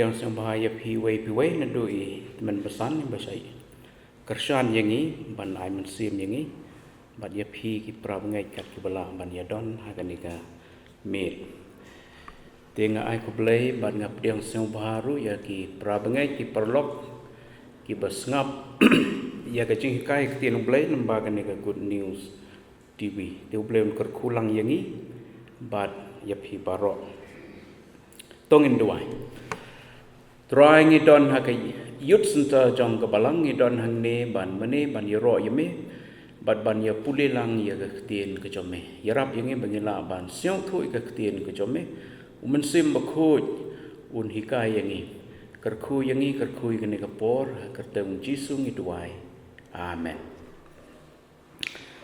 yang bahaya piwai nadui teman pesan ni basai kersan yang ni ban ai mensim yang ni bat ya pi ki prabengai kat ki bala ban ya don haganika mit tenga ai ko blai ban ngap yang baru ya ki prabengai ki perlok ki basngap ya ka jing kai ki tiang blai lembaga ni ka good news TV tu blai kerkulang yang ni bat ya pi barok tongin duai try ngi don hakai youth center jong ka balang ngi don hang ne ban mane ban yero yeme bat ban ya pulilang ya ka tien ka jome yarap yang ngi bangila ban siong thu ka tien ka jome umen sim bakhoj un hikai yang ngi kerkhu yang ngi kerkhu ka ne ka por kerteng jisu ngi duai amen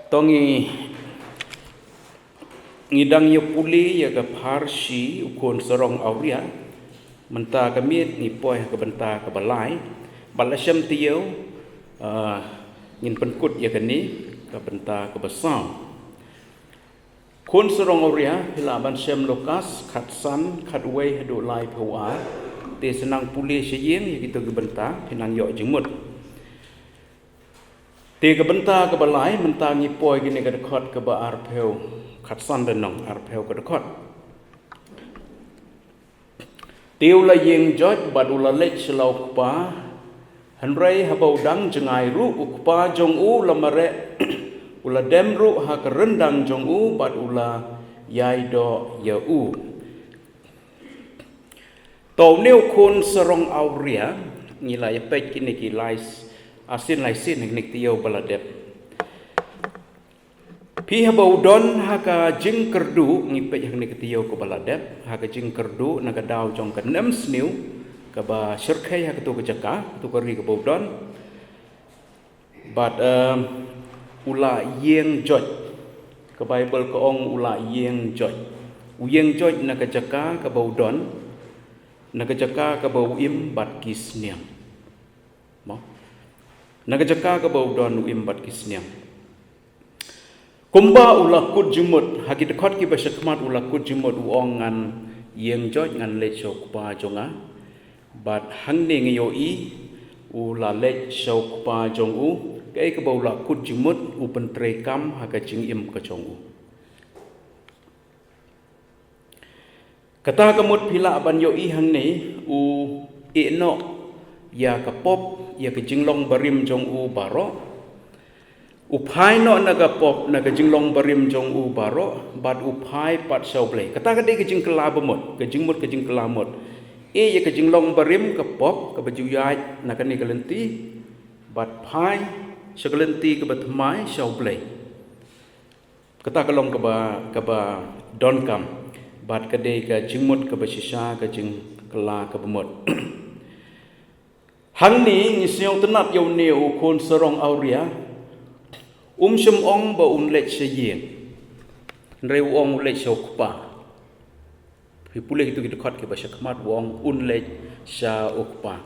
tongi ngidang ya puli ya ka parsi ukon sorong auria menta kami ni poi ke benta ke balai balasam tiau ngin penkut ya kani ke benta ke besar kun sorong auria hila ban sem lokas khatsan khatwei hadu lai phwa te senang puli seyeng ya kita ke benta pinang yo jemut te ke benta ke balai menta ngi poi gini ke dekat ke ba arpeu khatsan denong arpeu ke dekat tiêu la yeng jot badula lech selauk pa hanrei habau dang jengai ru ukpa jong u lamare ula dem ru ha kerendang jong u badula yai do ya u to neu kun serong auria ngila ya pek kini ki lais asin laisin nik tiau baladep pi habau don haka jing kerdu ngipet yang ni ketiau ko baladep haka jing kerdu naga dau jong ka 6 sniu ka ba syirkai haka tu kejaka tu kari ka bau don but ula yeng jot ka bible ka ong ula yeng jot uyeng jot naga jaka ka bau don naga jaka ka bau im bat kisniam mo naga jaka ka bau don im bat kisniam kumba ula kut jumut hagi dekot ki basakmat ula kut jumut uong ngan yeng joj ngan lechok pa jonga bat hang ne ngiyo i ula lechok pa jong u kai ka ula kut jumut u pentre kam haga jing im ka jong u kata kamut pila ban yo i hang ne u eno ya ka pop ya ka jinglong barim jong u baro upai no naga pop naga jinglong barim jong u baro bat upai pat sauble kata kade ke jing kela bemot ke jing mut ke jing kelamot e ye ke jinglong barim ke pop ke baju yai naga ni galenti bat pai segalenti ke batmai sauble kata kalong ke ba don kam bat kade ke jing mut ke basisa ke jing kela ke bemot hang ni ngisyong tenat yo neu kon serong auria sum ong ba lech seyeng reu ong lech okpa pi pule itu kita khat ke bahasa khamat ong lech sha okpa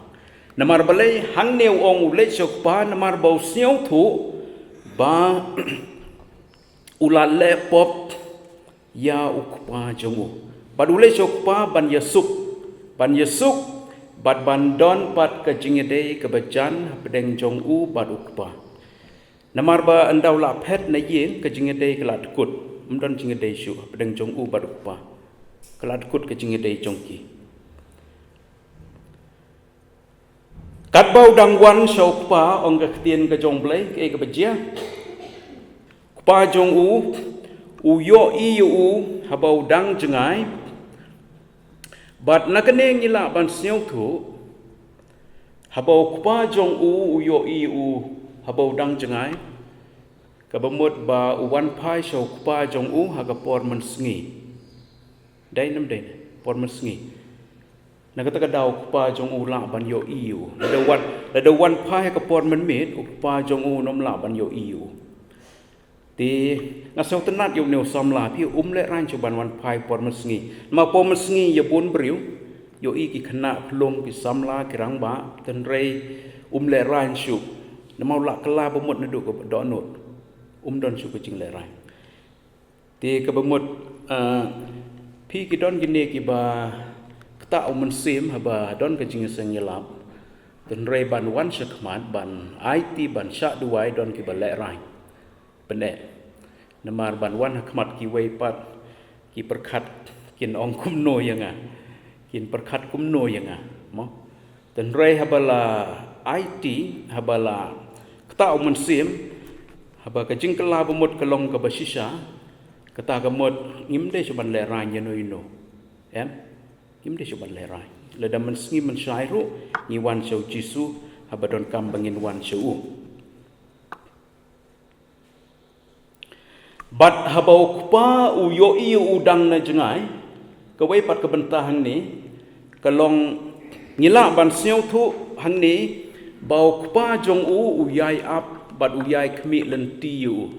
namar balai hang neu ong lech okpa namar bau siau thu ba ula le pop ya okpa jongu badu lech okpa ban yasuk bat bandon pat ke jingede ke bajan pedeng jong u bat okpa namar ba andau la phet na yeng ke jingede kelat kut mdon jingede shu pedeng jong u badukpa kelat kut ke jingede jongki kat bau dang wan shokpa ong ka tien ka jong blai ke bajia pa jong u yo i u habau dang jengai bat nakane ngila ban siau thu habau pa jong u yo i u habau dang jengai ka bamut ba uwan pai shau pa jong u ha ka por man sngi dai nam dai por man sngi na ka ta dau pa jong u la ban yo iu la wan pai ka por man met pa jong u nom la ban yo iu ti na sau tenat yo neu som la pi le ran chu ban wan pai por man sngi ma por man sngi ye bun briu yo i ki khana plom ki sam la ki rang ba ten rei le ran chu namau la kala bemut na duk ko donot don su ko jing le rai te ka bemut pi ki don gine ki ba kata umensim haba don ke jing senyelap dan rei ban wan sekmat ban IT ban syak duai don ki balek rai benek namar ban wan hakmat ki wei pat ki perkat kin ong kumno yanga kin perkat kumno yanga mo dan rei habala IT habala kata umensim haba ke jing kala bemut kelong ke basisa kata gamot ngimde seban le rai yano ino em ngimde seban le rai leda mensengi mensyairu ni wan syau jisu habadon kam bangin wan syau bat habau kupa u yo i udang na jengai kawai pat kebentah hang ni kalong ngila ban syau thu hang ni bau kupa jong u yai ap bat yai khmi lenti yu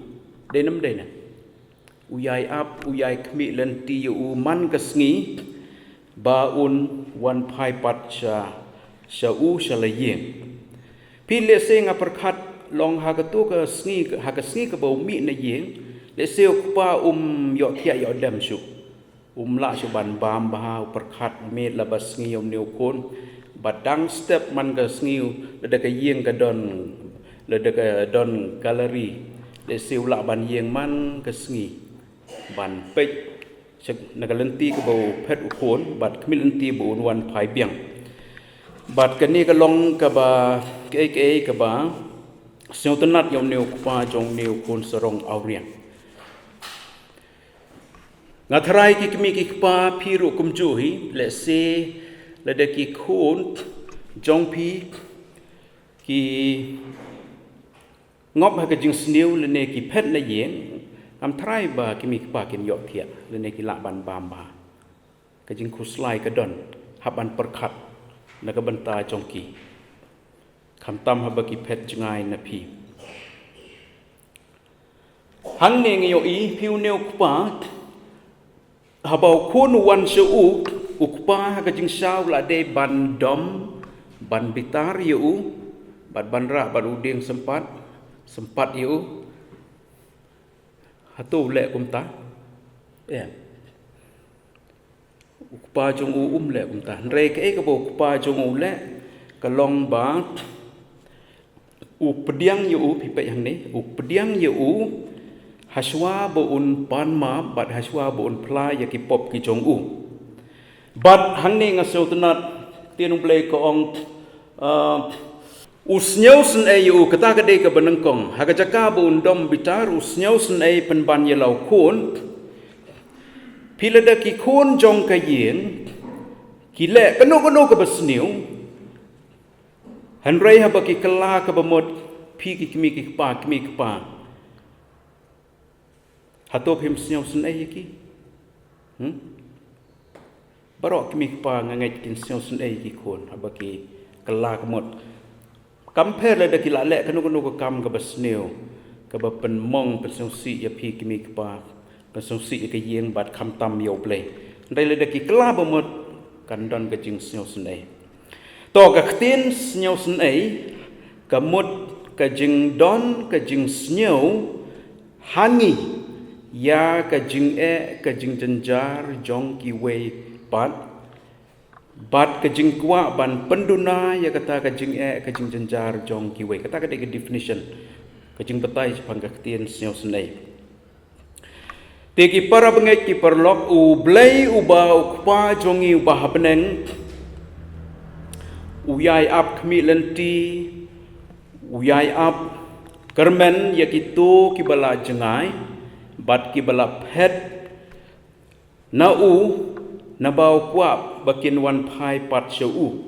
denam dena uyai ap uyai khmi lenti yu man kasngi baun wan pai pat sha u shalayeng pi le se nga perkhat long ha ka tu ka sngi ha ka sngi ka bau mi na yeng le se pa yo thia yo dam su la su ban bam ba perkhat me la bas ngi yom neu kon badang step man ka sngi le ka yeng ka don le ka don gallery le se la ban yeng man ka sngi ban pek cek nagalenti ke bau pet ukon bat kemilenti bau wan pai biang bat kani kalong ke ba ke ba seu tenat yom neu kupa jong neu kon serong aurian ngathrai ki kemi ki kupa phiru kumju hi le se le de ki khon jong pi ki ngop ha ke jing sneu le ne ki pet na yeng am try ba kimi pa kin yok thia le ne ki la ban bam ba ka jing khuslai ka don haban perkhat na ka banta jongki kham tam ha ba ki phet jangai na phi hang ne ngi yo i phiu neu pa ha ba khun wan shu u pa ha ka jing sau la de ban dom ban bitar yu bat ban ra ban udeng sempat yu hatu le kumta ukpa jong le kumta re ke ka bo ukpa jong le kalong ba pediang yu pi pe yang ni pediang yu haswa bo un pan ma bat haswa bo un pla ya ki pop ki jong bat hang ni nga seu tenat tienung ble ko ong usnyau sen ai yu kata kade ka benengkong hagajaka bu undom bitar usnyau sen ai penban ye lau kun pilada ki kun jong ka yen ki le kanu ka besniu hanrei ha ba ki kala ka bemot pi ki kimi ki pa hatop him snyau sen ai ki barok kimi pa ngangai kin snyau sen ai ki kun ha ba ki kala ka mot compare le dakila le kanu ka kam ka basneu ka ba pen mong pen song si ya phi kimi pa pen song si ka yeng bat kham tam yo ple dai le daki kla ba mot kan don ka jing sneu snei to ka khtin sneu snei ka mot ka jing don ka jing sneu hangi ya ka jing ka jing janjar jong ki wei pat bat ke jing kwa ban penduna ya kata ke jing ke jing janjar jong kiwe kata ke definition ke jing betai sepang ke tien sio senai te ki para bengai ki perlok u blai u ba u kwa jongi u ba habneng u yai ap khmi lenti u yai ap kermen ya ki tu ki bala jengai bat ki bala phet na u na bau kwa bakin wan pai pat syau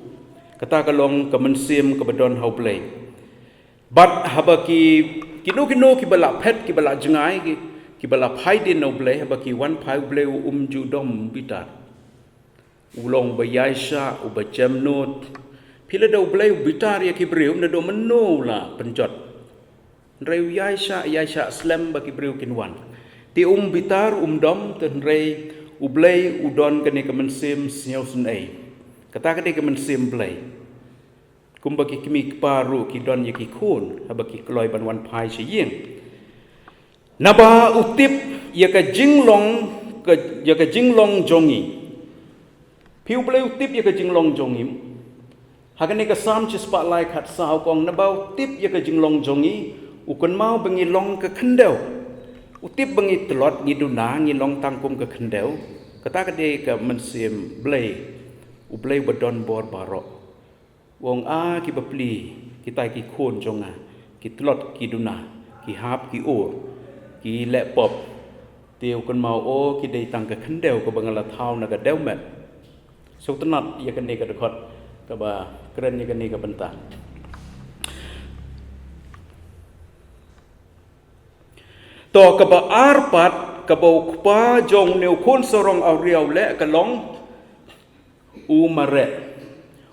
kata kalong kemensim kebedon hau play bat habaki kino ki bala pet ki bala jengai ki bala pai din no play habaki wan pai play ju dom bitar ulong bayai sha u bajam not pila do play bitar ya ki breu na do menno la penjot reu yai sha slam baki breu kinwan ti bitar dom ten rei ublay udon kene kemensim snyau sunai kata kene kemensim blay kumbaki kimi paru ki don ye ki khun habaki kloi ban wan pai siyeng naba utip ya ka jinglong jongi Piu bleu tip ya ke jing long jongim. Hagan ni ke sam ci spotlight khat sao kong na bau tip ya ke jing long jongi ukon mau bengi long ke kendau. Utip bengi telot ngi duna ngi long tangkum ke kendau. Kata kade ke mensim blei. U blei badon bor barok. Wong a ki bapli kita ki khon jonga. Ki telot ki duna, ki hap ki or, ki lek pop. Tiêu kon mau o ki dei tang ke kendau ke bangala thau na ke deu met. So tenat ya kene ke dekot ke ba keren ya kene ke bentah. To ke ba arpat ke bau kpa jong neu kon sorong au riau le ke long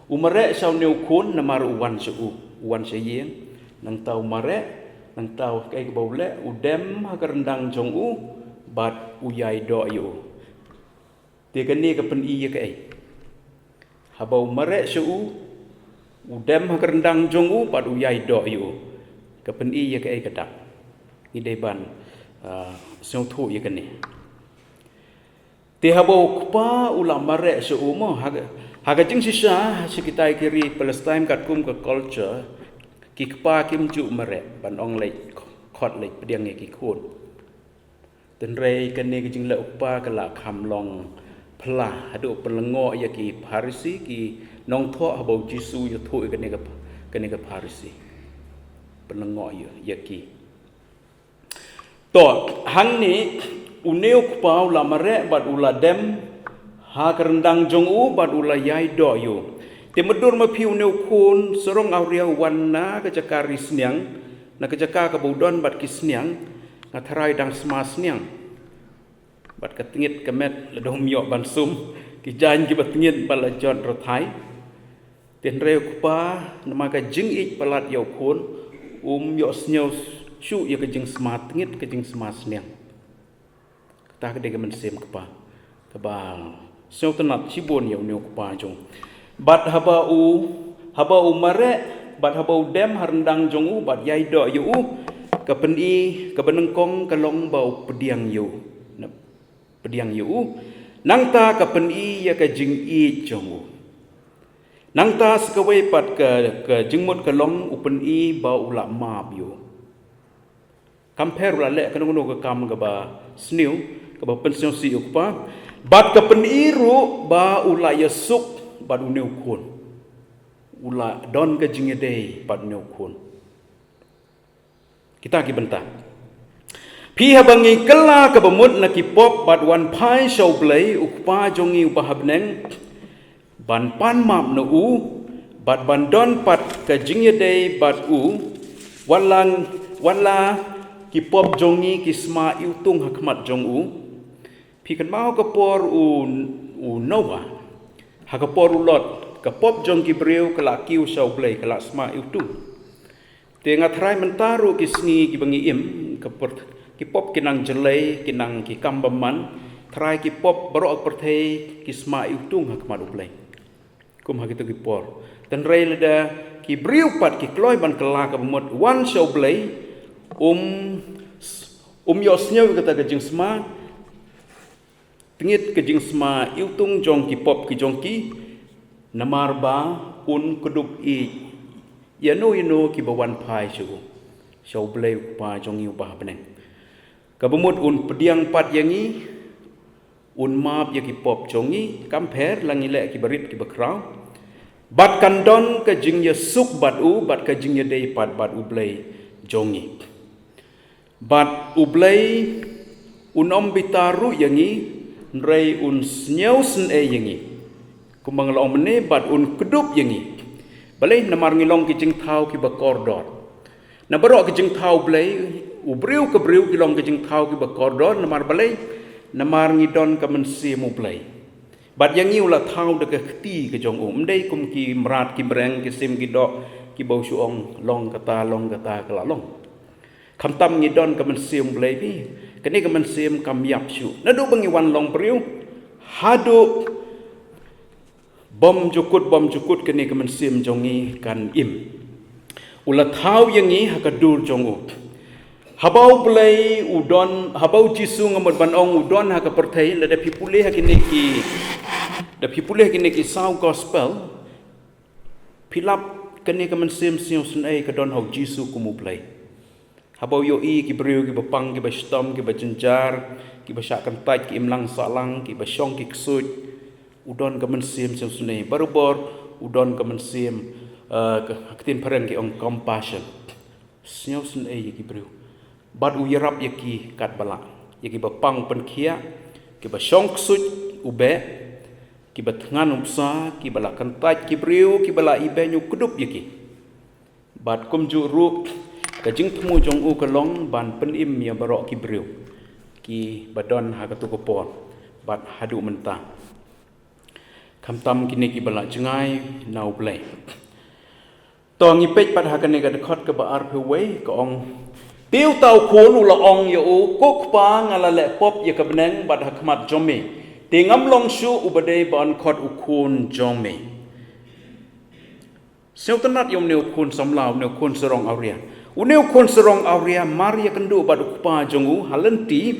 umare sau neu kon na mar uwan se yeng nang tau mare nang tau ke bau le udem ha rendang jong bat uyai do yu te kene ke pen i ke ai habau mare su udem ha rendang jong bat uyai do yu ke pen i ke ai kedak ni deban song thu ye kene te habau kpa ulam mare su mo haga jing sisa sekitai kiri Palestine kat kum ke culture ki kpa kim ju mare ban ong le khot le pediang ki khon ten rei kene ki jing le upa kala kham long phla hadu pelengo ya ki Parisi ki nong tho habau Jisu ya thu kene ke Parisi pelengo ya ki to hang ni uneu kpa la mare bat ula dem ha kerendang jong bat ula yai do yu te medur ma piu neu kun sorong au riau wanna ke jakari sniang na ke jaka ke budon bat ki sniang na tharai dang sma sniang bat ke tingit ke met ledom yo ban sum ki jan ki bat tingit bala jot ro thai ten reu kpa nama ka jing ik palat yo kun yo snyo shu ya ke jing sma tingit ke jing sma sniang ta ke de ke men sem kpa ke bang so tenat sibon yo neu kpa jong bat haba u mare bat haba u dem harendang jong bat yai do yu ke pen i ke benengkong ke long bau pediang yu nang ta ke pen i ya ke jing i jong nang ta skawai pat ke jingmut ke long u pen i bau la map yu compare la le ke ngono ke kam ke ba sniu ke ba pension si u pa bat ke pen i ru ba ula ya suk bat uneu kun ula don ke jinge dei bat uneu kun kita ki bentah pi habangi kela ke bemut na ki pop bat wan pai show play ukpa jongi upahabneng ban pan map no bat bandon pat ke jinge dei bat wala ki pop jongi ki sma iutung hakmat jong pi kan mau ke por nowa hakapor ulot kapop jong ki breu kala kiu sau play kala sma itu tenga trai mentaru ki sngi ki bangi im ki pop kinang jelai kinang ki kambaman trai ki pop barok perthei ki sma itu hakmat play kum hakitu ki por ten rei leda ki breu pat ki kloi ban kala ka bemot one sau play yosnya kata ke jing sma tingit ke jing sma iutung jong ki pop ki jong ki namar ba un kudup i yano ki bawan pai chu show play pa jong yu ba beneng kabumut un pediang pat yangi un map ya ki pop jongi compare langi le ki barit ki bakrau bat kandon ke jing ya suk bat ke jing ya dei pat bat u play jongi bat u play unom bitaru yangi rei un snyau sen yangi kumbang long mene bat un kedup yangi balai namar ngilong ki jing thau ki bakordor na barok ki jing thau blai ubriu ke briu ki long ki jing thau ki bakordor namar balai namar ngidon ka mensi mu blai bat yangi ula thau de ke khti ke jong mdei kum ki mrat ki breng ki sim ki dok ki bau suong long kata kala long kham tam ngidon ka mensi mu blai bi kini kemen sim kam yap syu nadu bangi wan long priu hadu bom jukut kini kemen sim jongi kan im ula thau yangi hakadur jongu habau play udon habau jisu ngamot ban ong udon haka perthai lada pipule hakini ki Tapi pulih kini kisah gospel, pilap kini kemen sim senai kedon hau Jisu kumu play. Habau yoi ki beriu ki bapang ki bastom ki bajenjar ki basyakan tait ki imlang salang ki basyong ki ksut udon kemen sim senai baru udon kemen sim ketin pereng ki on compassion. Senau senai ki beriu. Bad uyarap ki kat balak. Ki bapang penkia ki basyong ksut ube ki batngan upsa ki bala kantat ki beriu ki bala ibenyu kudup yaki bat kumju rup kajing temu jong u kelong ban penim ya barok ki beriu ki badon ha katu kopor bat hadu mentah kamtam kini ki bala jengai nau blai to ngipej pat ha kane ga dekhot ke ba ar pwe ko ong tiu tau khon u la ong yo u kok pa ngala le pop ya ka beneng bat ha khmat jome Tingam long shu ubadai ban khot ukun jong me. Seu tenat yom neu kun samlau neu kun serong auria. Uneu kun serong auria maria kendu bad ukpa jong u halenti.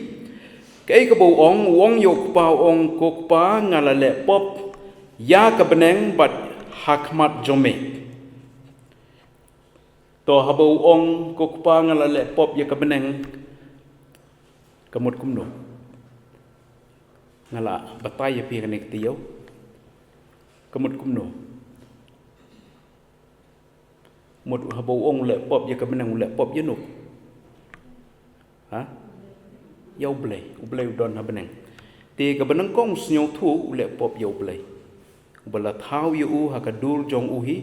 Kai ke bau ong wong yo ukpa ong kokpa ngalale pop ya ke beneng bad hakmat jong me. To habau ong kokpa ngalale pop ya ke beneng kemut kumno. Ngala batai pi kene ketiau kemut kumno mut habau ong le pop ya kemenang le pop yenuk ha yau blai udon ha benang ti ke benang kong snyo thu le pop yau blai ubala thau yu ha ka dur jong uhi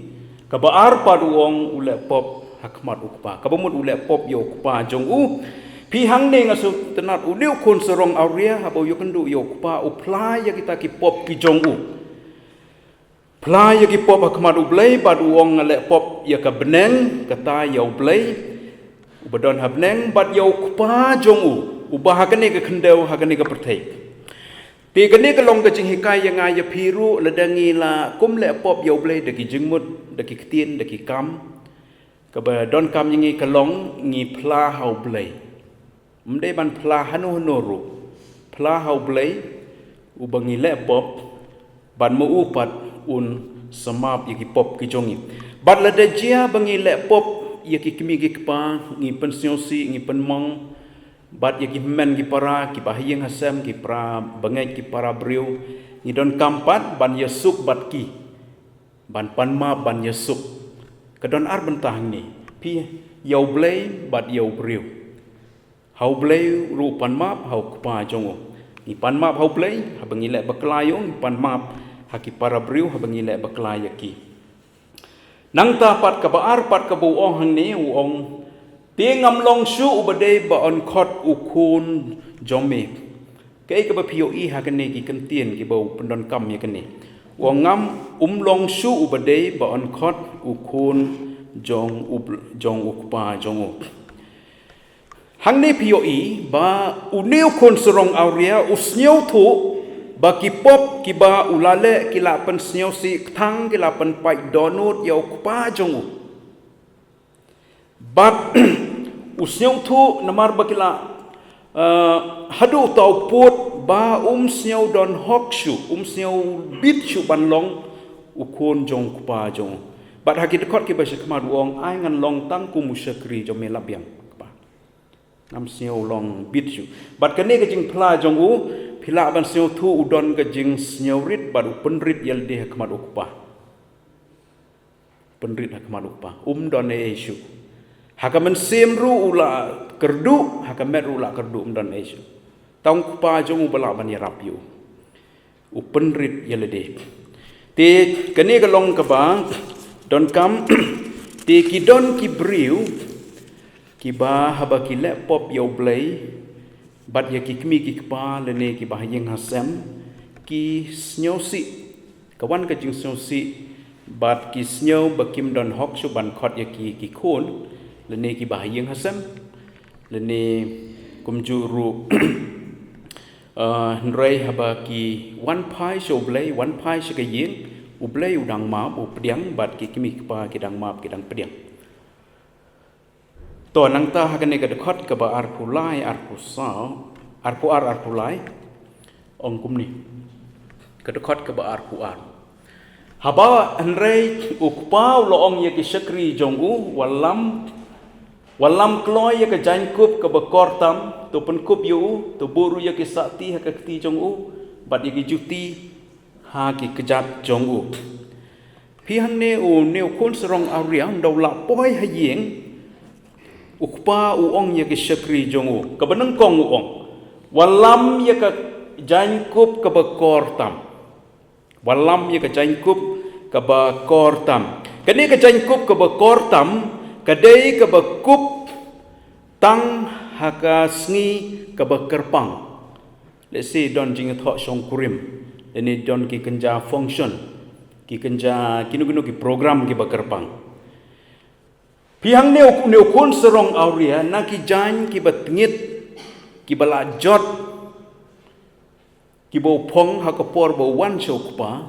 ka baar padu ong le pop hakmat ukpa ka bamut le pop yau ukpa jong u Pihang ni ngasu tenat uliu kun serong auria habau yo kendu yo kupa upla ya kita ki pop ki jong u. Pla ya ki pop akmat u blai bad wong ngale pop ya ka beneng kata yo blai ubadon ha beneng bad yo kupa jong u ubah kene ke kendau ha kene ke perthai. Ti kene ke long ke jing hikai yang ya phiru ledangi la kum le pop yo blai de ki jingmut de ki ktien de ki kam ka ba don kam ngi ke long ngi pla hau blai. Mde ban pla hanu ru pla hau blai ubangi le pop ban mu upat un samap yaki pop ki jongi bat la de jia bangi le pop yaki kimi ki pa ngi pensiosi ngi penmong bat yaki men ki para ki bahyeng hasam ki pra bangai ki para briu ngi don kampat ban yesuk bat ki ban panma ban yesuk kedon ar bentah ni pi yau blai bat yau briu hau blai ru pan map hau kpa jongo ni pan map hau blai ha bangi le baklayo ni pan map ha ki para briu ha bangi le baklaya ki nang ta pat ka baar pat ka bu ong hang ni u ong tingam long shu ubade ba on khot u kun jome kai ka ba pio i ha kan ni ki kan tien ki bau pendon kam ya kan ni wong ngam long shu ubade ba on khot u kun jong ukpa jongo Hang ni POE ba uniu kon serong auria usnyau thu ba ki pop ki ba ulale ki la pen snyau si thang ki la pen pai donut yau kpa jongu bat usnyau thu namar ba ki la hadu tau put ba snyau don hokshu snyau bit shu ban long ukon jong kpa jong bat hakit kot ki ba shakma duong ai ngan long tang ku musyakri jom melabyang nam seo long bit you bat kane ke jing phla jong u phila ban seo thu udon ke jing seo rit bat penrit yel de khmat ukpa penrit khmat ukpa don e isu hakamen sem ru ula kerdu hakamet ru la kerdu don e isu tong ukpa jong u bala ban yarap you u penrit yel de te kane ke long ke ba don kam te ki don ki briu Kiba haba ki laptop yau blai bat ya ki kmi ki kpa lene ki bahyeng hasam ki snyosi kawan ka jing snyosi bat ki snyo bakim don hok su ban khot ya ki khon lene ki bahyeng hasam lene kumju ru nrei haba ki one pai so blai one pai se ka yeng u blai u dang ma u pdiang bat ki kmi kpa ki dang ma ki dang pdiang to nang ta hakane ka dekhot ka ba ar pulai ar pusau ar pu ar pulai ong kum ni kedekot ke baar Quran. Haba Henry ukpau loong ye ki syakri jongu walam kloy ye ke jankup ke bekortam tu penkup yu tu buru ye ki sakti ha ke kti jongu bat ye ki juti ha ki kejat jongu. Pihan ne u ne kun serong ariang dau la poi ha yeng ukpa uong ye ki syakri jongu ke benengkong uong walam ye ke jankup ke bekortam walam ye ke jankup ke bekortam kene ke jankup ke bekortam kadai ke bekup tang haka sngi ke bekerpang. Let's say don jing thok song kurim ini don ki kenja function ki kenja kinu ki program ki bekerpang. Pihang ne ukun serong auria na ki jan ki betngit ki balajot ki bau pong hakapor bau wan chokpa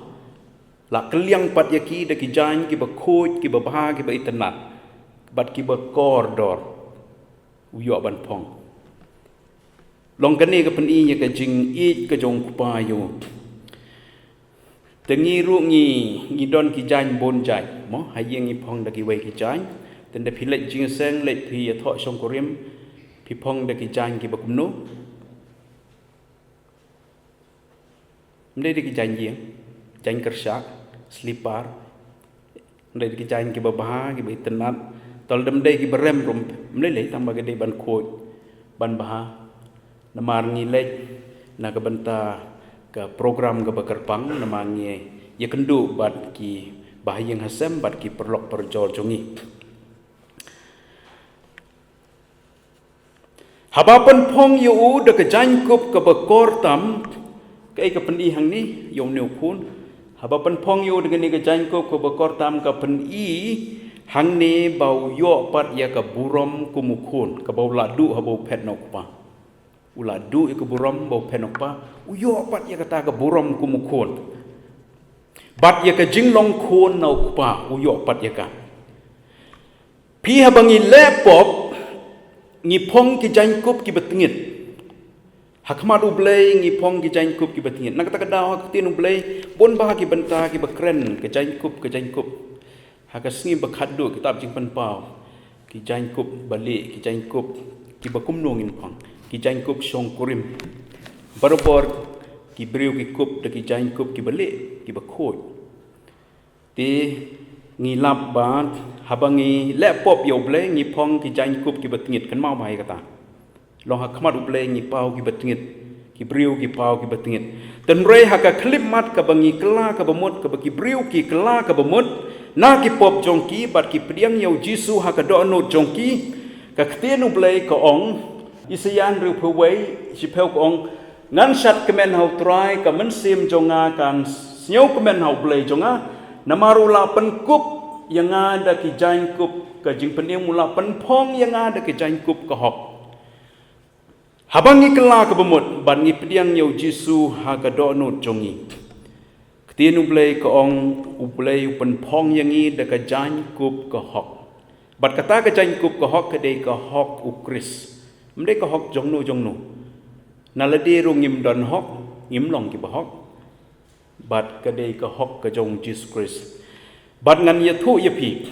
la keliang pat yaki de ki jan ki bakoj ki babha ki ba internet bat ki bakor dor uyo ban pong long kane ka peni ye ka jing i ka jong kupa yo tengi ru ngi don ki jan bon jai mo hayeng i pong da ki wei ki jan ten de philek jing seng le phi ya tho song korim phi pong da ki jan ki bakum no mde ki jan ye jan kersak slipar mde ki jan ki babha ki ba internet tol dem dei ki berem rum mle le tambah gede ban khoj ban baha namar ngi lek na ka benta ka program ka bakarpang namar ngi ye kendu bat ki bahayeng hasem bat ki perlok perjol jongi habapan phong yu de ka jankup ka bakor tam kai ka pendi hang ni yom neu khun habapan phong yu dengan ni ka jankup ka bakor tam ka pendi hang ni bau yo pat ya ka burom kumukun ka bau ladu ha bau pet nok pa uladu ka burom bau pet nok pa u yo pat ya kata ka burom kumukun bat ya ka jinglong khun nok pa u yo pat ya ka pi ha bangi lepop ngi phong ki jankup ki betngit hakmat ublei ngi phong ki jankup ki betngit nak kata daw ka tin ublei bon bah ki benta ki bekren ke jankup haka sngi bakhat du kitab jing pan pau ki jankup balik ki jankup ki bakum nongin pang ki jankup song kurim barobor ki briu ki kup de ki jankup ki balik ki bakhoj ti ngi lap ban habangi laptop yo ble ngi pong ki jankup ki batngit kan mau mai kata long hakmat uble ngi pau ki batngit ki briu ki pau ki batngit ten re haka klip mat ka bangi kela ka bamut ka baki briu ki kela ka bamut na ki pop jongki bat ki priang yo jisu ha ka do no jongki ka ktenu blai ka ong isayan ru phwei si pheu ka ong ngan sat kemen hau trai ka men sim jonga kan snyo kemen hau blai jonga namaru la pen kup yang ada ki jankup ka jing pening mula pen phong yang ada ki jankup ka hok habangi kela ka bamut ban ngi priang yo jisu ha ka do no jongi Tin ublay ka ong ublay upan pong yangi da ka jankup ka hok. Bat kata ka jankup ka hok kadai ka hok ukris. Mde ka hok jongno. Naladi ru ngim don hok ngim long ki ba hok. Bat kadai ka hok ka jong Jesus Christ. Bat ngan ya thu ya pi.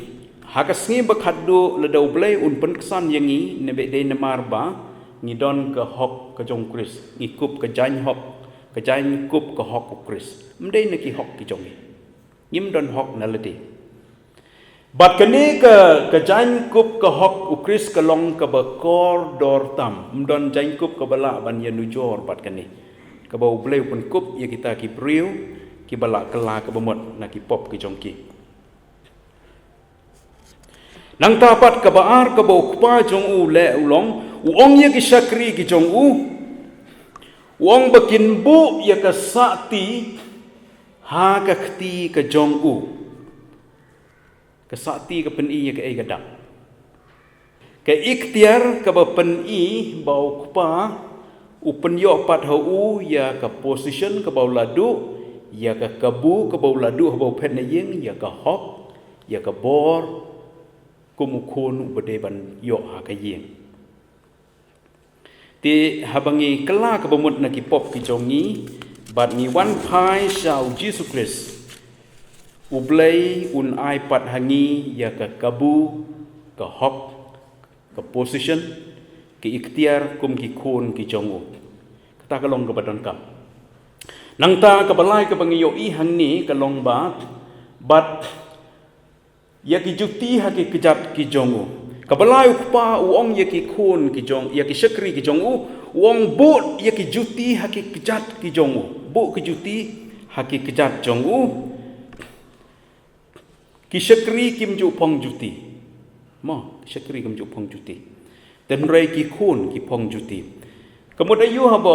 Haka sngi ba khaddu la da ublay un pen kesan yangi ne be dei namar ba ngi don ka hok ka jong Christ. Ngi kup ka jan hok. Kajain kup ke hok ukris mdei neki hok ki jongi ngim don hok nalati bat kani ke kajain kup ke hok ukris ke long ke bakor dor tam mdon jain kup ke bala ban ya nujor bat kani ke bau bleu pun kup ya kita ki priu ki bala kela ke bemot na ki pop ki jongki nang tapat ke baar ke bau kupa jong u le ulong uong ya ki syakri ki jong u Wong bakin bu ya ka sakti ha ka khti ka jong u ka sakti ka pen i ya ka ai gadak ka ikhtiar ka ba pen i bau kupa u pen yo pat ha u ya ka position ka bau ladu ya ka kabu ka bau ladu ha bau phet na yeng ya ka hok ya ka bor kumukun bade ban yo ha ka yeng ti habangi kela ka bamut na ki pop ki jongi บัดนี้วันพายชาวเยซูคริสต์อุบเลยอุนไอปัดหังียากะกะบูกะฮอกกะ position กะ ikhtiar kum ki khun ki jongu kata kalong ka badon kam nang ta ka balai ka bangiyo i hang ni kalong bat ya ki juti ha ki kejat ki jongu ka balai ukpa uong ya ki khun ki jong ya ki syakri ki jongu uong but ya ki juti ha ki kejat ki jongu bu ki juti ha ki kejat jongu ki syakri kim ju pong juti mo syakri kim ju pong juti dan rai ki khun ki pong juti kemudian ayu haba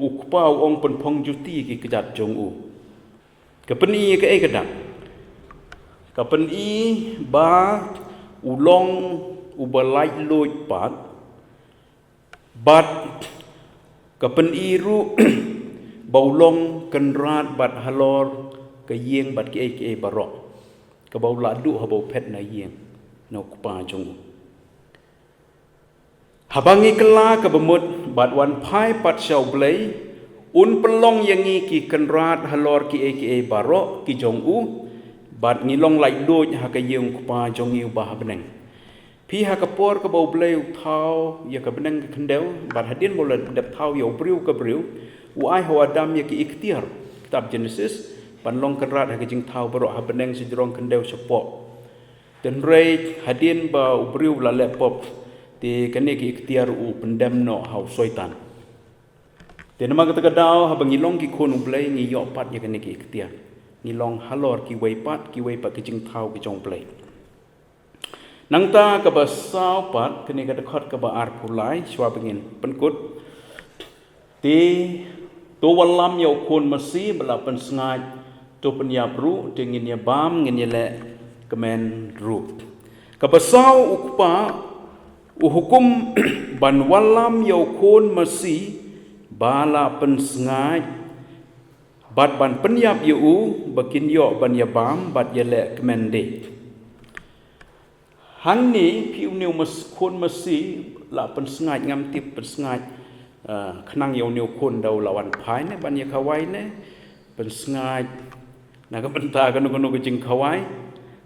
ukpa uong pen pong juti ki kejat jongu ka peni ka e kedak ka peni ba ulong ubalai loi pat bat ka peni ru baulong kenrat bat halor ka yeng bat ki e barok ka bau ladu ha bau pet na yeng no kupa jong habangi kela ka bemut bat wan pai pat shau blai un pelong yangi ki kenrat halor ki e barok ki jong bat ngilong lai doj ha ka yeng kupa jong yu ba beneng pi ha ka por ka bau blai thau ya ka beneng kendel bat hadin bola dep thau yo briu ka briu u ai ho adam ya ki ikhtiar kitab Genesis panlong kerat ha jing thau barok ha beneng sejrong kendel sepok dan rei hadin ba ubriu la lepop ti kane ki ikhtiar u pendam no hau soitan te nama kata kadau ha bangilong ki khon ublai ngi yo pat ya kane ki ikhtiar ngilong halor ki wei pat ki jing thau ki jong play nang ta ka ba sau pat kane ka khot ka ba ar pulai shwa bangin penkut ti to walam yo khon masi bala pen sngai to penyap ru dingin ya bam ngin ya le kemen ru ka ba sau ukpa hukum ban walam yo khon masi bala pen sngai bat ban penyap yu bakin yo ban ya bam bat ya le kemen de hang ni piu new mas khon masi la pen sngai ngam tip pen sngai khnang yo new khon dau lawan phai ne ban ya khawai ne pen sngai na ka benta ka no ka jing khawai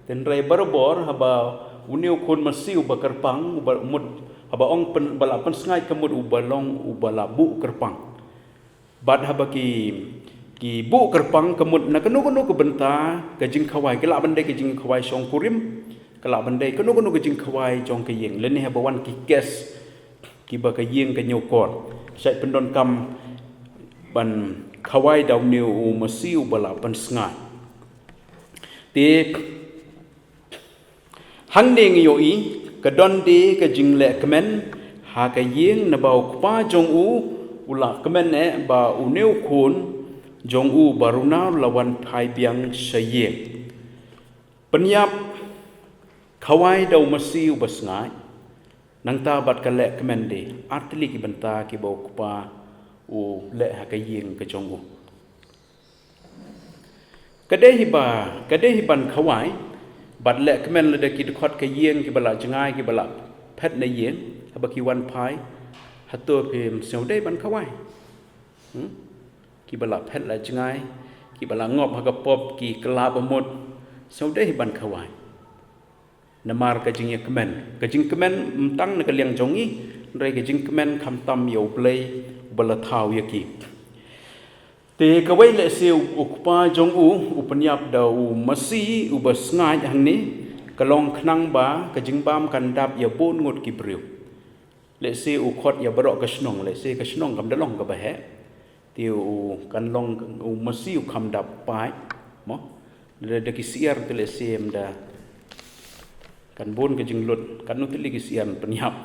ten rai barbor haba uniu khon masi ba kerpang ba mut haba ong pen bala pen sngai kemut ubalong ubala bu kerpang bat haba ki bu kerpang kemut na kanu ka benta ka jing khawai ka la bandai ka jing khawai song kurim ka la bandai kanu ka jing khawai jong ka yeng le ni haba wan ki kes ki ba ka yeng ka nyokor sai pendon kam ban khawai daw niu masi ubala pen sngai ti hang ding yo i ka don de ka jing le kemen ha ka yeng na bau pa jong ula kemen ne ba u neu khun jong baruna lawan phai biang saye penyap khawai dau masi ubasngai nang ta bat ka le kemen de artli ki benta ki bau pa u le ha ka yeng ka jong kadehi ban khawai bat le kemen le ki khot ka yeng ki bala jangai ki bala phet na yeng haba ki wan phai hatur pem seu dei ban khawai ki bala phet la jangai ki bala ngop ha ka pop ki kla bamut seu dei ban khawai namar ka jing kemen mtang na ka liang jongi rai ka jing kemen kham tam yo play bala thau ya ki te ka wei le seu ukpa jong upanyap dau masi ubasngai hang ni kalong khnang ba ka jing bam kan dap ya bon ngot ki briu le se u khot ya barok ka snong le se ka snong kam dalong ka ba he tiu kan long u masi u kham dap pai mo le de ki siar te le sem da kan bon ka jing lut kan nu te li ki sian panyap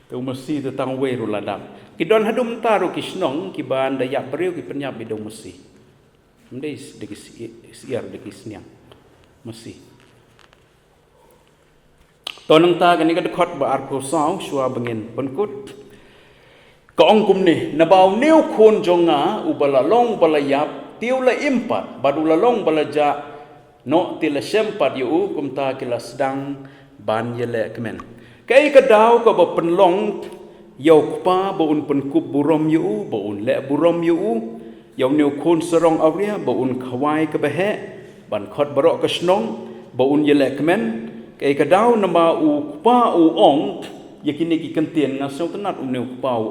tu masi te tang we ru ladap ki don hadum taru ki snong ki ban da ya briu ki penyap bidong masi mdei de ki siar de ki sniang masi tonang ta kan ni ka khot ba ar ko sau shwa bangin pankut ka ong kum ni na bau neu khon jonga ubala long bala yap tiu la impat badula long bala ja no tila sempat yu kum ta kila sedang ban yele kemen kai ka daw ka ba penlong yau pa ba un pen kup burom yu ba un le burom yu Yau neu khun serong auria ba un khawai ke behe ban khot barok ke snong ba un yelek men ke kadau nama u pa u ong yakini ki kentien ngasau tenat neu pa u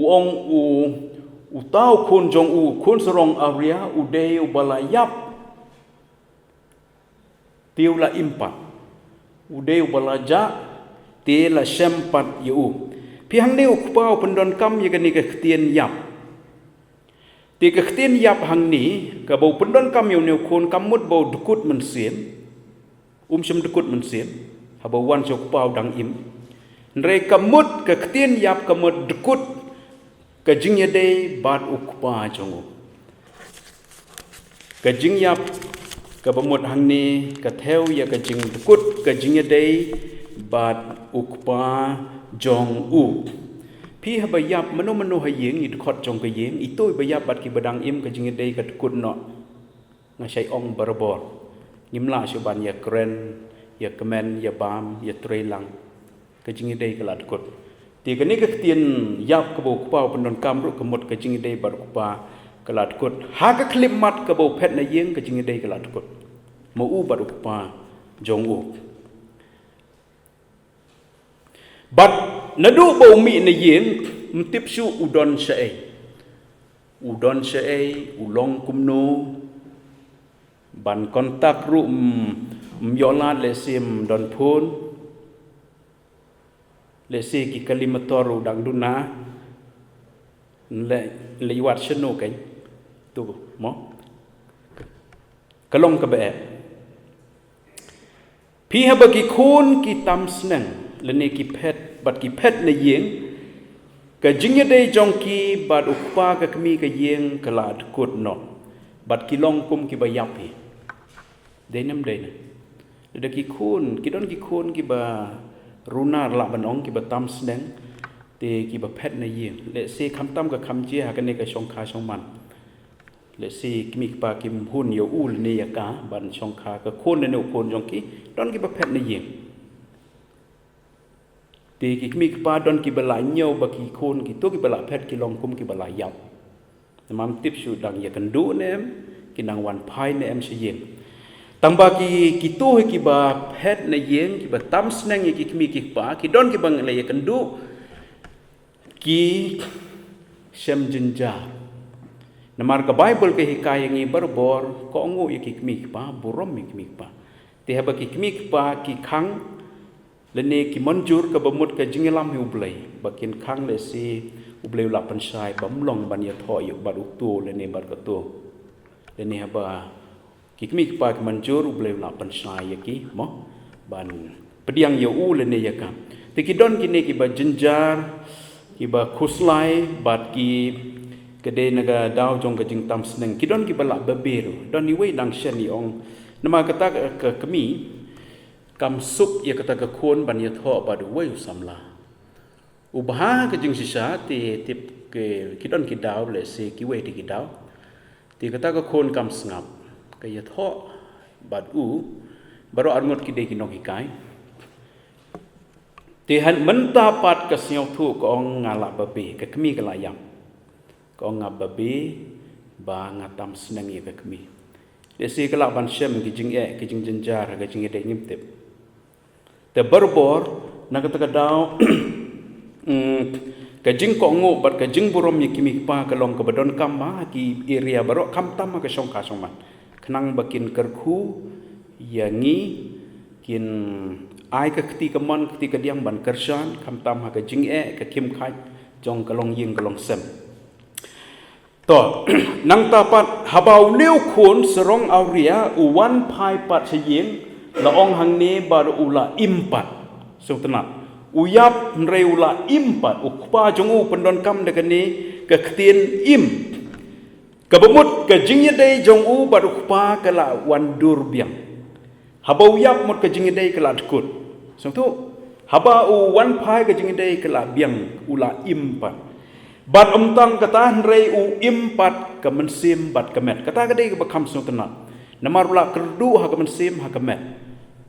ong u tau khun jong u khun serong auria u de u balayap tiu la impat u de u balaja te la sempat yu pi hang neu pa pendon kam yakini ke kentien yap ti kekhtien yap hang ni ka bau pendon kam yu neu khon kamut bau dukut men siem sem dukut men siem ha bau wan jok pau dang im re kamut kekhtien yap kamut dukut ka jing ye dei bat ukpa jongu ka jing yap ka bamut hang ni ka theo ya ka jing dukut ka jing ye dei bat ukpa jong u pi ha bayap mano hayeng i khot jong ka yeng i toy bayap bat ki badang im ka jing dei ka kut no nga sai ong barbor ngimla shu ban ya kren ya kemen ya bam ya trelang ka jing dei ka lat kut ti ka ni ka tien yap ka bo pa pendon kam ru ka mot ka jing dei bar pa ka lat kut ha ka klip mat ka bo phet na yeng ka jing dei ka lat kut mo u bar pa jong u bat nadu bau mi na yeng mtip shu udon shae ulong kumno ban kontak ru myola lesim don phun lesi ki kalimator udang duna le liwat shenu kai tu mo kalong ka be pi ha ba ki khun ki tam sneng lene ki phet bat ki phet na yeng ka jingye dei jongki bat ukpa ka kmi ka yeng kalat kut no bat ki long kum ki bayap hi denam dei na ki khun ki don ki khun ki ba runar la banong ki ba tam sneng te ki ba phet na yeng le se kham tam ka kham che ha ka ne ka shong kha shong man le se ki mi pa ki hun yo ul ne ya ka ban shong kha ka khun ne no khun jongki don ki ba phet na yeng ti ki mi pa don ki bala nyau ba ki khon ki to ki bala phet ki long kum ki bala yap mam tip shu dang ya kan du nem ki nang wan phai ne em se yeng tang ba ki to ki ba phet na yeng ki ba tam sneng ki mi ki pa ki don ki bang le ya kan du ki sem jinja namar ka bible ke hikayat ngi barbor ko ngu ki mi ki pa burom ki mi pa te ha ba ki mi ki pa ki khang lene ki manjur ka bamut ka jingelam hi ublei bakin khang le si ublei la pansai bam long ban ya tho yu bar uktu lene bar ka tu lene ha ba ki kmi pa ki manjur ublei la pansai ya ki mo ban pediang ya u lene ya ka te ki don ki ne ki ba jinjar ki ba khuslai bat ki kede naga daw jong ka jing tam sneng ki don ki bala baberu don ni we dang shen ni ong nama kata ka kmi kam sup ya kata ka khon ban ya tho ba du wei samla ubha ka jing sisa ti tip ke kidon ki daw le se ki wei ti ki daw ti kata ka khon kam sngap ka ya tho bad u baro arngot ki de ki no ki kai ti han menta pat ka siau thu ko ngala ba be ka kmi ka la yam ko ngap ba be ba ngatam snang ya ka kmi le se ka la ban shem ki jing e ki jing jinjar ka jing de ngim tip te berbor na kata daw ka jing ko ngo bat ka jing burom ye kimi pa ka long ka badon kam ma ki area baro kam tam ka song ka song man khnang bakin kerkhu yangi kin ai ka kti ka mon kti ka diang ban kersan kam tam ka jing e ka kim khai jong ka long ying ka long sem to nang tapat habau neu khun serong auria u wan pai pat seyeng la ong hang ne bar ula impat so tenat uyap nre ula impat ukpa jong u pendon kam de kani ka ktien im ka bemut ka jingye dei jong u bar ukpa ka la wan dur biang haba uyap mot ka jingye dei ka la tkut so tu haba u wan pai ka jingye dei ka la biang ula impat bat tang kata nre u impat ka mensim bat ka met kata ka dei ka bakam so tenat namar ula kerdu ha ka mensim ha ka met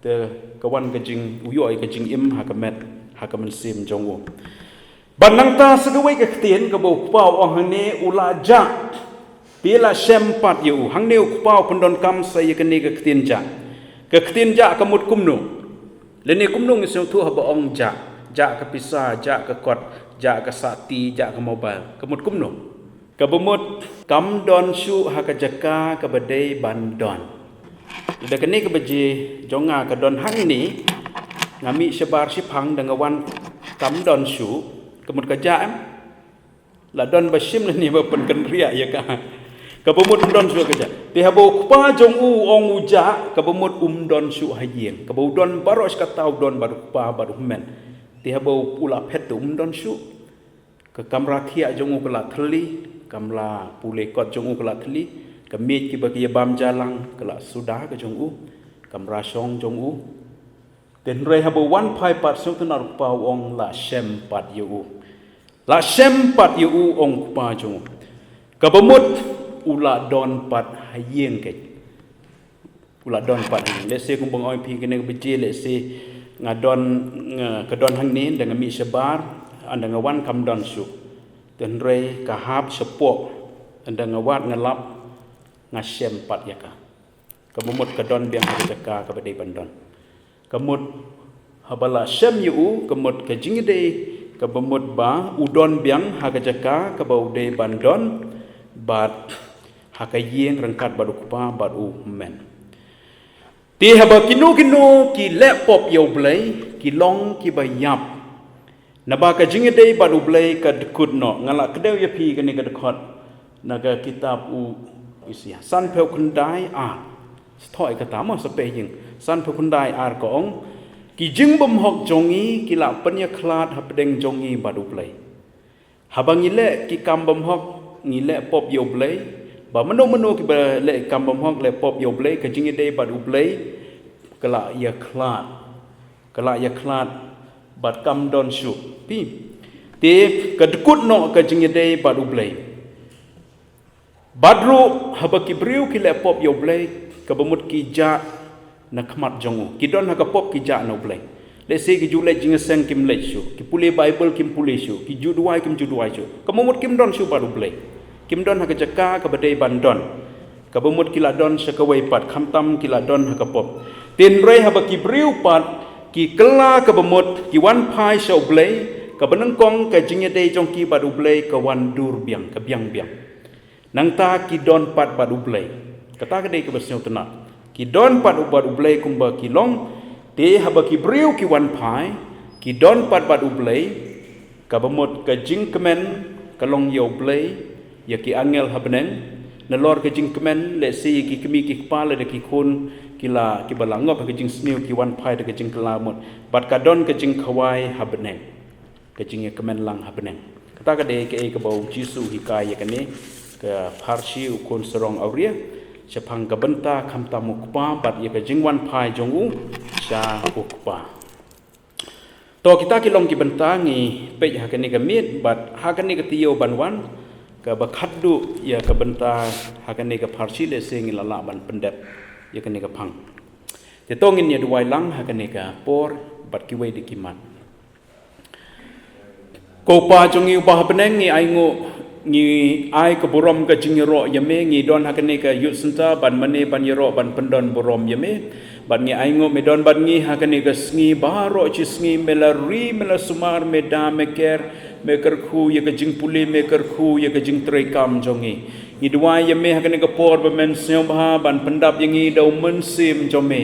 te kawan kajing uyoi kajing im hakamet hakamen sim jongwo banang ta segawai ke ktien ke bau pau ong hane ula ja bila sempat yu hang neu kupau pendon kam saya kene ke ketin ja kemut kumnu leni kumnu ngisung tu haba ong ja ke pisah ja ke kot ja ke sati ja ke mobile kemut kumnu kebemut kam don su ha ke jaka ke bedai bandon ida kene ke beji jonga ke don hang ni ngami sebar sipang dengan wan kam don su kemut ke ja la don basim ni ba pen kan ria ya ka kabumut don su kerja ti habo kupa jong ong uja kabumut don su hayeng kabu don baros katau don baru kupa baru men ti habo pula phet don su ke kamra khia jong kala thli kamla pule kot jong kala thli kamit ki bagi bam jalang kala sudah ke jong kamra song jong ten re habo wan pai pat su tunar kupa ong la sem pat yu la sem pat yu ong kupa jong kabumut ula don pat hayeng ke ula don pat let's say kumbang oi pi kene beje let's say ngadon kedon hang ni dengan mi sebar anda ngawan kam don su dan re kahap sepok anda ngawat ngelap ngasem pat ya ka kemumut kedon biang jaka ka bedai bandon kemut habala sem yu kemut ke jingide kebemut ba udon biang ha jaka ka baudai bandon bat hakayeng rengkat baru kupa baru men ti haba kinu ki laptop yo blai ki long ki bayap naba ka jingedei baru blai ka dekut no ngala kedeu ya pi kene ka dekot naga kitab isia san peu kundai thoi ka tama sape yeng san peu kundai ko ong ki jing bum hok jongi ki la penya khlat hapdeng jongi baru blai habang ile ki kam bum hok ngile pop yo blai ba meno ki ba le kam bom hok le pop yo blai ka jingi dei badu blai kala ya khlat bat kam don su pi te ka dekut no ka jingi dei badu blai badru haba ki briu ki le pop yo blai ka bemut ki ja na khmat jongu ki don ha ka pop ki ja no blai le se ki jule jingi seng kim le su ki pule bible kim pule su ki juduai kim juduai su ka momut kim don su badu blai kim don ha jaka ka bedai bandon ka bemut kila don sekawai pat khamtam kila don ha pop tin rei ha ki briu pat ki kela ka bemut ki wan pai so blai ka benengkong ka jinge dei jong ki badu blai ka wan dur biang ka biang nang ta ki don pat badu blai kata ka dei ka besyo tena ki don pat badu blai kumba ki long te ha ki briu ki wan pai ki don pat badu blai ka bemut ka jing kemen ka long yo blai ya ki angel habneng na lor ke jing kemen le si ki kemi ki kepala de ki khun kila ki balangop ke jing sniu ki wan pai de ke jing kelamut bat ka don ke jing khawai habneng ke jing kemen lang habneng kata ka de ke ke bau jisu hikai ya kene ke parsi ukun serong auria sepang ka benta kham tamu kupa bat ya ke jing wan pai jongu sha ukpa to kita ki long ki benta ngi pe ha kene ke mit bat ha kene ke tio banwan ka bakhaddu ya ka benta hakane ka parsi le sing lala ban pendet ya kane ka phang te tongin ya duai lang hakane ka por bat ki wei dikiman ko pa jongi ba beneng ngi ai ngo ngi ai ka borom ka jingiro yame ngi don hakane ka yut senta ban mane ban yero ban pendon borom yame ban ngi ai ngo me don ban ngi hakane ka sngi baro chi sngi melari mela sumar me da me ker meker khu ye ke jing puli meker khu ye ke jing trei kam jongi ni dua ye me hakane ka por ba men seom ha ban pendap ye ngi dau men sim jome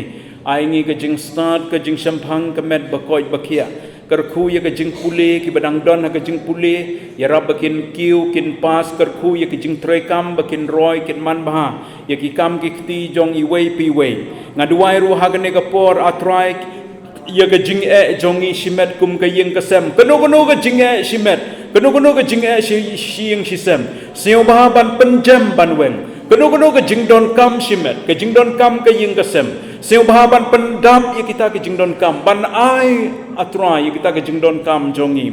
ai ngi ke jing start ke jing sampang ke met ba koi ba khia ker khu ye ke jing puli ki badang don ha ke jing puli ya rab bakin kiu kin pas ker khu ye ke jing trei kam bakin roi kin man ba ye ki kam ki ti jong i wei pi wei ngaduai ru hakane ka por atrai ya ke jing jongi simet kum ke yeng kesem keno ke jing simet keno ke jing sieng sisem sio bahaban penjam banwen keno ke jing don kam simet ke jing don kam ke yeng kesem sio bahaban pendam ya kita ke jing don kam ban ai atra ya kita ke jing don kam jongi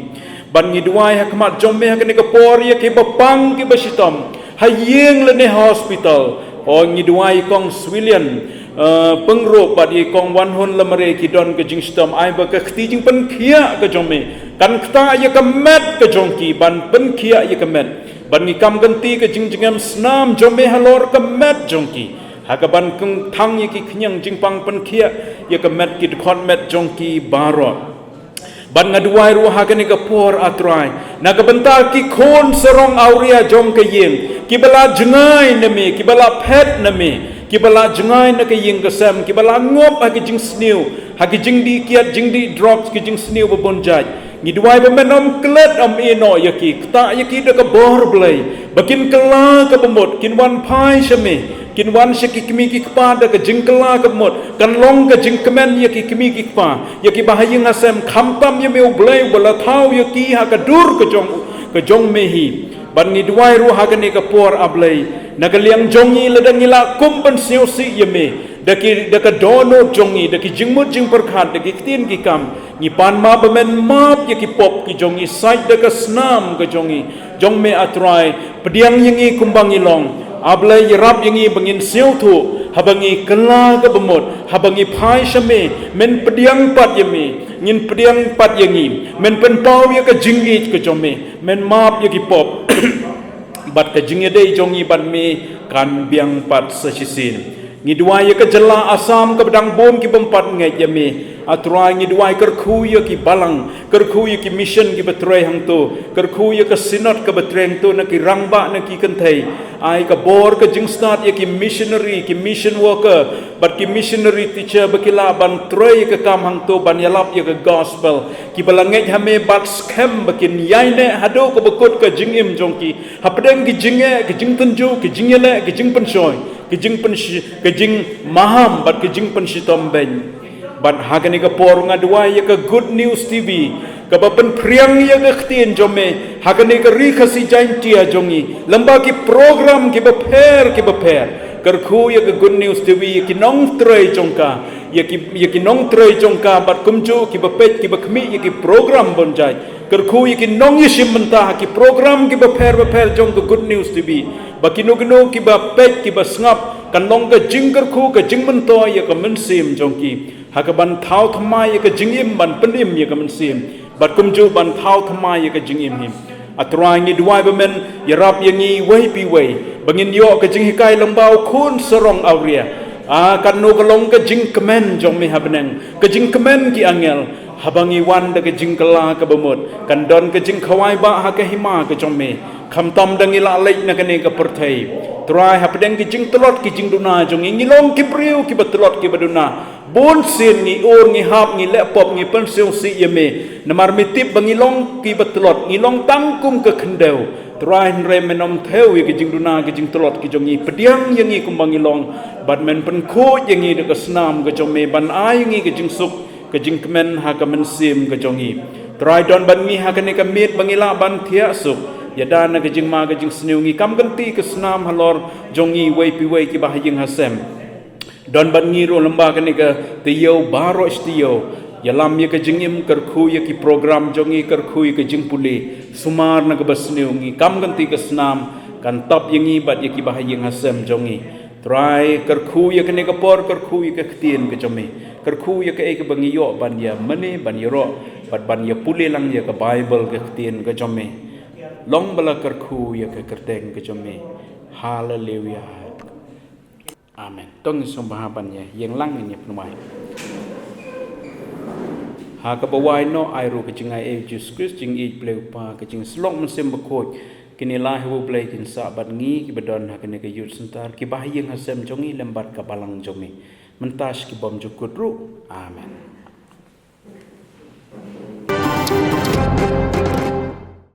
ban ngiduai hakmat jomme hakne ke por ya ke bapang ke basitom hayeng lene hospital o ngiduai kong swilian pengro badi kong wan hon lemare ki don ke jing stom ai ba ke khti jing pen khia ke jome kan kta ya ke met ke jongki ban pen khia ya ke met ban ngi kam ganti ke jingjingam snam jome halor ke met jongki hagaban kung thang yaki knyang jingpang penkia ya ke met ki khot met jongki barot ban ngaduai ru hagani ke por atrai naga bentar ki khon serong auria jong ke yeng ki bala jengai neme ki bala phet neme ki bala jengai na ke yeng ke sam ki bala ngop hagi jing sniu hagi jing di kiat jing di drops ki jing sniu bebonjai ngi duai bemenom klet am eno yaki ta yaki de ke bor blai bakin kela ke bemot kin wan pai shame kin wan shaki kimi ki kpa de ke jing kela ke bemot kan long ke jing kemen yaki kimi ki kpa yaki bahayeng asem khamtam ye meu blai bala thau yaki ha ke dur ke jong mehi ban ngi duai ru hagani ke por ablai nagaliang jongi ledang ila kumpen siosi yeme daki dono jongi daki jingmut jing perkhat daki tin ki kam ni pan ma bemen map ye ki pop ki jongi side daka snam ke jongi jong me atrai pediang yengi kumbang ilong ablai rap yengi bengin siu thu habangi kela ke bemot habangi phai shame men pediang pat yemi ngin pediang pat yengi men pen pau ye ke jingi ke jome men map ye ki pop bat ke jingi dei jongi ban me kan biang pat sesisin ngi duai ke jela asam ke bedang bom ki bempat ngai jame atrai ngi duai kerkhu ye ki balang kerkhu ye ki mission ki betrei hang tu kerkhu ye ke sinot ke betreng tu na ki rangba na ki kenthai ai ke bor ke jing start ye ki missionary ki mission worker but ki missionary teacher bekila ban trei ke kam hang tu ban yalap ye ke gospel ki balangai hame bat scam bekin yaine hado ke bekut ke jingim jongki hapdeng ki jinge ki jing tunju ki jingele ki jing pensoi kejing maham bat kejing pensitom ben bat hagani ke por ngadua ya ke good news tv ke bapen priang ya ke khtin jome hagani ke ri khasi jain tia jongi lamba ki program ki beper kerkhu ya ke good news tv ki nong trei jongka ya ki nong trei jongka bat kumju ki bepet ki bekhmi ya ki program bonjai kerkhu ya ki nong yishim mentah ki program ki beper jong ke good news tv bakino ki ba pet ki ba ngap kan long ke jing kerkhu ke jing mento ya ke mensim jongki hakaban thau thmai ya ke jingim ban penim ya ke mensim bat kumju ban thau thmai ya ke jingim him atrai ngi duai bemen ya rap yangi wei pi wei bangin yo ke jing hikai lembau khun serong auria kan no kelong ke jing kemen jong me habneng ke jing kemen ki angel habangi wan de ke jing kela ke bemut kan don ke jing khawai ba ha ke hima ke jong me kham tom dang ila lek na kene ke perthai trai hapdeng ki jing telot ki jing duna jong ngilong ki priu ki betelot ki beduna bon sin ni or ngi hap ngi lepop ngi pensiu si yeme namar mitip bangilong ki betelot ngilong tangkum ke kendeu trai re menom theu ki jing duna ki jing telot ki jong ngi pediang yangi kumbangilong bat men pen kho yangi de ke snam ke jong me ban ai ngi ke jing suk ke jing kemen ha ke mensim ke jong ngi trai don ban ngi ha kene ke mit bangila ban thia suk ya na ke jing ma ke jing sniu ngi kam ganti ke snam halor jongi wei pi wei ki bahayeng hasem don ban ngi ro lamba ke ne ke tiyo baro stiyo ya lam ye ke jingim kerkhu ye ki program jongi kerkhu ye ke jing puli sumar na ke basniu ngi kam ganti ke snam kan top yengi bat ye ki bahayeng hasem jongi try kerkhu ye ke ne ke por kerkhu ye ke ktien ke jomi kerkhu ye ke e ke bangi yo ban ya mane ban yoro bat ban ye puli lang ye ke bible ke ktien ke jomi long bala kerkhu ya ke kerteng ke jome haleluya amen tong sombahaban ya yang lang ni pnumai ha ka bawai no ai ru ke jingai e Jesus Christ jing e pleu pa ke jing slong mensem bekoj kini lah hu plei kin sa bat ngi ki bedon ha kene ke yut sentar ki bahayeng hasem jongi lembat ka balang jome mentas ki bom jukut ru amen